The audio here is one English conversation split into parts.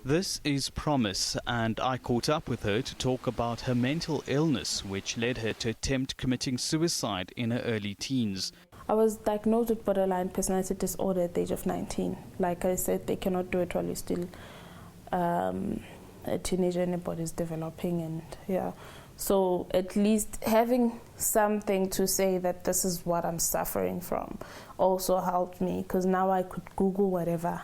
This is Promise, and I caught up with her to talk about her mental illness, which led her to attempt committing suicide in her early teens. I was diagnosed with borderline personality disorder at the age of 19. Like I said, they cannot do it while you're still a teenager and your body's developing, and yeah. So at least having something to say that this is what I'm suffering from also helped me, because now I could Google whatever.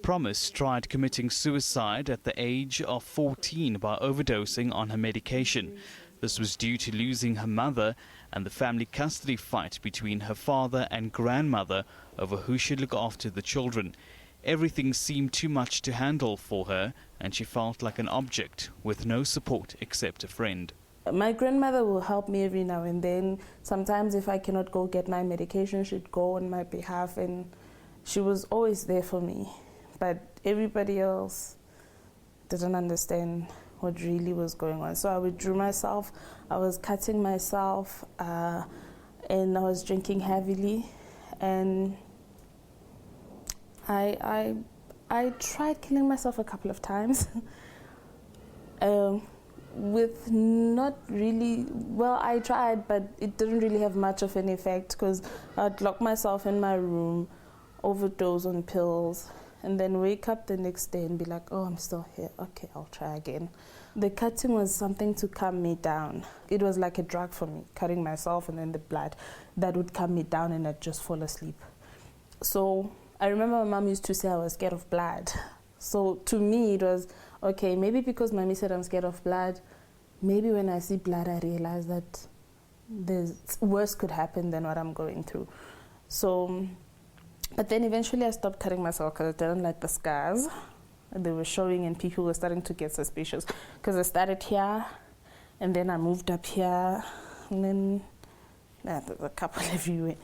Promise tried committing suicide at the age of 14 by overdosing on her medication. This was due to losing her mother and the family custody fight between her father and grandmother over who should look after the children. Everything seemed too much to handle for her, and she felt like an object with no support except a friend. My grandmother will help me every now and then. Sometimes if I cannot go get my medication, she'd go on my behalf, and she was always there for me. But everybody else didn't understand what really was going on. So I withdrew myself, I was cutting myself, and I was drinking heavily. And I tried killing myself a couple of times. With not really, well, I tried, but it didn't really have much of an effect, because I'd lock myself in my room, overdose on pills, and then wake up the next day and be like, oh, I'm still here, okay, I'll try again. The cutting was something to calm me down. It was like a drug for me, cutting myself, and then the blood that would calm me down, and I'd just fall asleep. So I remember my mom used to say I was scared of blood. So to me it was, okay, maybe because mommy said I'm scared of blood, maybe when I see blood I realize that there's worse could happen than what I'm going through. So, but then eventually I stopped cutting myself because I didn't like the scars. They were showing and people were starting to get suspicious, because I started here and then I moved up here, and then there's a couple everywhere.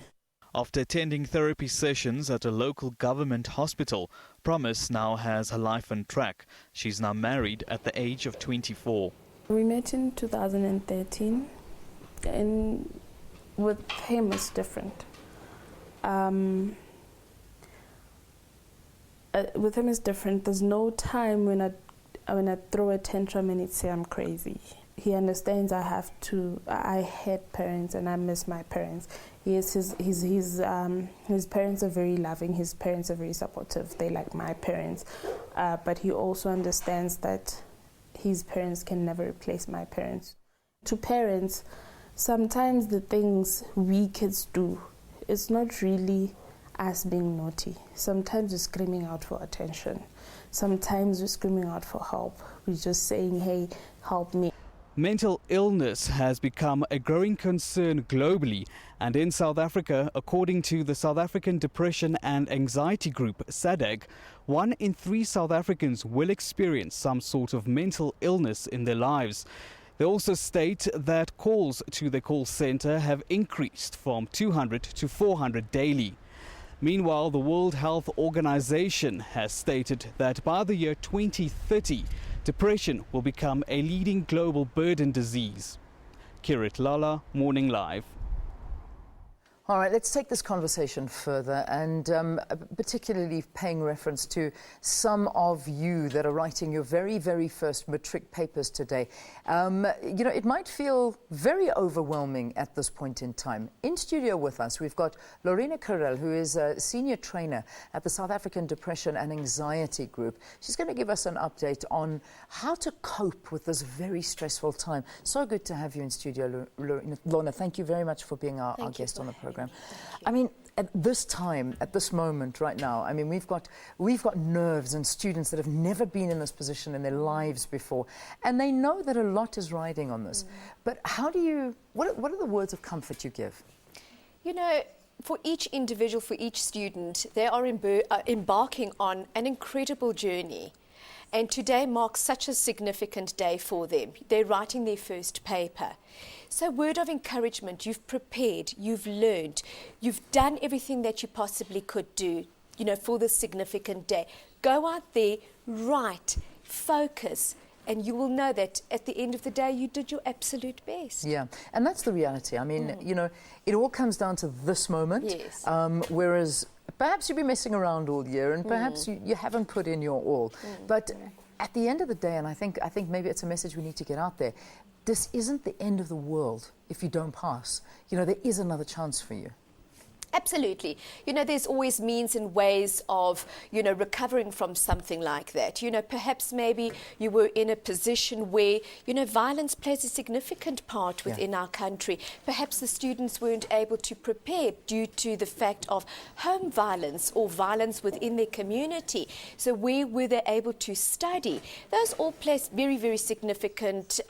After attending therapy sessions at a local government hospital, Promise now has her life on track. She's now married at the age of 24. We met in 2013, and with him it's different. With him it's different. There's no time when I throw a tantrum and he'd say I'm crazy. He understands I had parents and I miss my parents. His parents are very loving, his parents are very supportive, they like my parents. But he also understands that his parents can never replace my parents. To parents, sometimes the things we kids do, it's not really us being naughty. Sometimes we're screaming out for attention. Sometimes we're screaming out for help. We're just saying, hey, help me. Mental illness has become a growing concern globally, and in South Africa, according to the South African Depression and Anxiety Group, SADAG, 1 in 3 South Africans will experience some sort of mental illness in their lives. They also state that calls to the call center have increased from 200 to 400 daily. Meanwhile, the World Health Organization has stated that by the year 2030, depression will become a leading global burden disease. Kirat Lalla, Morning Live. All right, let's take this conversation further, and particularly paying reference to some of you that are writing your very, very first Matric papers today. You know, it might feel very overwhelming at this point in time. In studio with us, we've got Lorna Carelle, who is a senior trainer at the South African Depression and Anxiety Group. She's going to give us an update on how to cope with this very stressful time. So good to have you in studio, Lorna. Thank you very much for being our guest on the program. I mean, at this time, at this moment right now, I mean, we've got nerves and students that have never been in this position in their lives before, and they know that a lot is riding on this. But how do you, what are the words of comfort you give? You know, for each individual, for each student, they are embarking on an incredible journey. And today marks such a significant day for them. They're writing their first paper. So word of encouragement, you've prepared, you've learned, you've done everything that you possibly could do, you know, for this significant day. Go out there, write, focus, and you will know that at the end of the day you did your absolute best. Yeah, and that's the reality. I mean, you know, it all comes down to this moment. Yes. Whereas perhaps you've been messing around all year, and perhaps you haven't put in your all. But at the end of the day, and I think maybe it's a message we need to get out there, this isn't the end of the world if you don't pass. You know, there is another chance for you. Absolutely. You know, there's always means and ways of, you know, recovering from something like that. You know, perhaps maybe you were in a position where, you know, violence plays a significant part within our country. Perhaps the students weren't able to prepare due to the fact of home violence or violence within their community. So where were they able to study? Those all play very, very significant,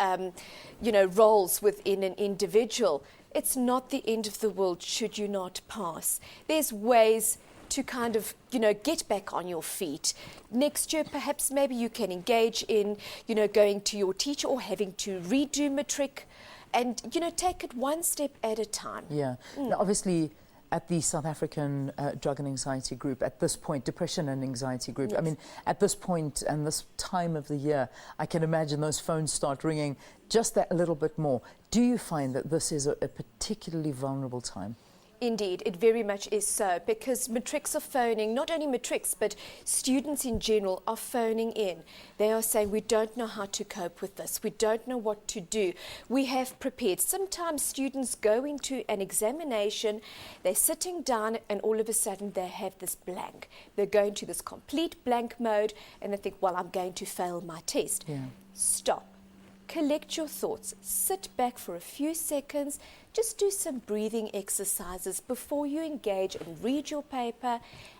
you know, roles within an individual. It's not the end of the world should you not pass. There's ways to kind of, you know, get back on your feet. Next year, perhaps maybe you can engage in, you know, going to your teacher or having to redo Matric and, you know, take it one step at a time. Yeah. Now, obviously, at the South African Drug and Anxiety Group, at this point, Depression and Anxiety Group, I mean, at this point and this time of the year, I can imagine those phones start ringing just that little bit more. Do you find that this is a particularly vulnerable time? Indeed, it very much is so, because matrics are phoning, not only matrics, but students in general are phoning in. They are saying, we don't know how to cope with this. We don't know what to do. We have prepared. Sometimes students go into an examination, they're sitting down, and all of a sudden they have this blank. They're going to this complete blank mode, and they think, well, I'm going to fail my test. Yeah. Stop. Collect your thoughts, sit back for a few seconds, just do some breathing exercises before you engage and read your paper,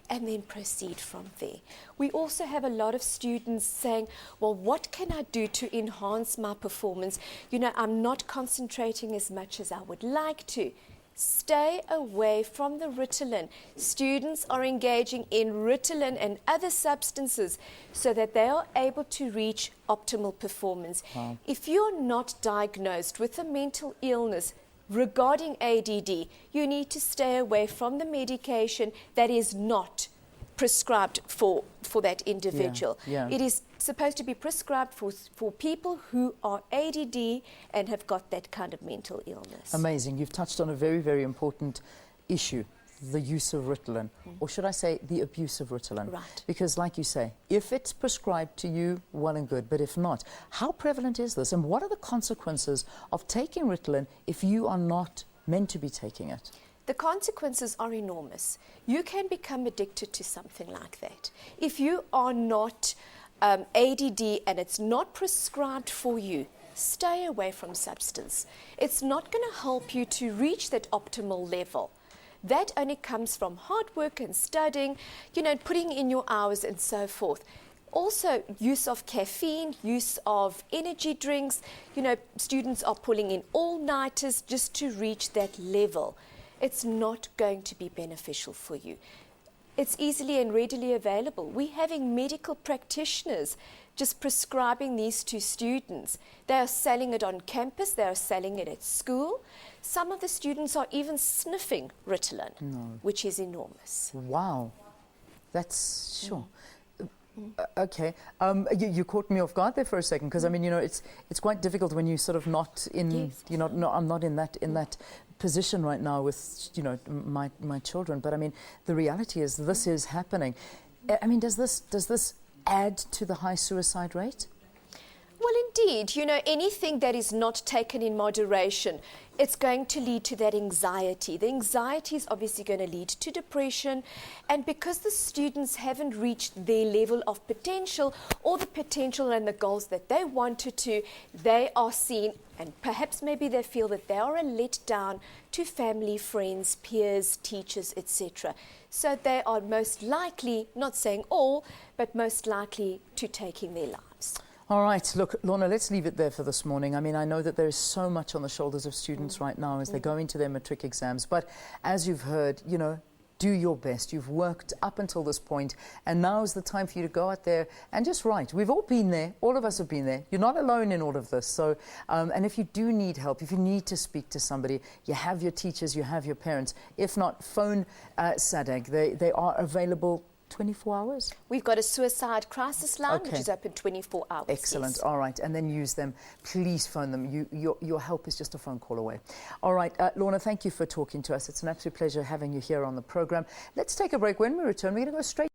and then proceed from there. We also have a lot of students saying, well, what can I do to enhance my performance? You know, I'm not concentrating as much as I would like to. Stay away from the Ritalin. Students are engaging in Ritalin and other substances so that they are able to reach optimal performance. Wow. If you're not diagnosed with a mental illness regarding ADD, you need to stay away from the medication that is not prescribed for that individual. Yeah, yeah. It is supposed to be prescribed for people who are ADD and have got that kind of mental illness. Amazing. You've touched on a very, very important issue, the use of Ritalin, or should I say the abuse of Ritalin. Right. Because like you say, if it's prescribed to you, well and good, but if not, how prevalent is this, and what are the consequences of taking Ritalin if you are not meant to be taking it? The consequences are enormous. You can become addicted to something like that. If you are not ADD and it's not prescribed for you, stay away from substance. It's not going to help you to reach that optimal level. That only comes from hard work and studying, you know, putting in your hours and so forth. Also, use of caffeine, use of energy drinks. You know, students are pulling in all-nighters just to reach that level. It's not going to be beneficial for you. It's easily and readily available. We're having medical practitioners just prescribing these to students. They are selling it on campus, they are selling it at school. Some of the students are even sniffing Ritalin, which is enormous. Wow. That's sure. Okay, you caught me off guard there for a second, because I mean, you know, it's quite difficult when you're sort of not in, Yes. you know, no, I'm not in that position right now with, you know, my children. But I mean, the reality is this is happening. I mean, does this add to the high suicide rate? Well, indeed, you know, anything that is not taken in moderation, it's going to lead to that anxiety. The anxiety is obviously going to lead to depression, and because the students haven't reached their level of potential or the potential and the goals that they wanted to, they are seen, and perhaps maybe they feel that they are a letdown to family, friends, peers, teachers, etc. So they are most likely, not saying all, but most likely to taking their lives. All right, look, Lorna, let's leave it there for this morning. I mean, I know that there is so much on the shoulders of students right now as they go into their matric exams, but as you've heard, you know, do your best. You've worked up until this point, and now is the time for you to go out there and just write. We've all been there. All of us have been there. You're not alone in all of this. So, and if you do need help, if you need to speak to somebody, you have your teachers, you have your parents. If not, phone SADAG. They are available 24 hours? We've got a suicide crisis line, Okay. which is open 24 hours. Excellent. Yes. All right. And then use them. Please phone them. Your help is just a phone call away. All right. Lorna, thank you for talking to us. It's an absolute pleasure having you here on the program. Let's take a break. When we return, we're going to go straight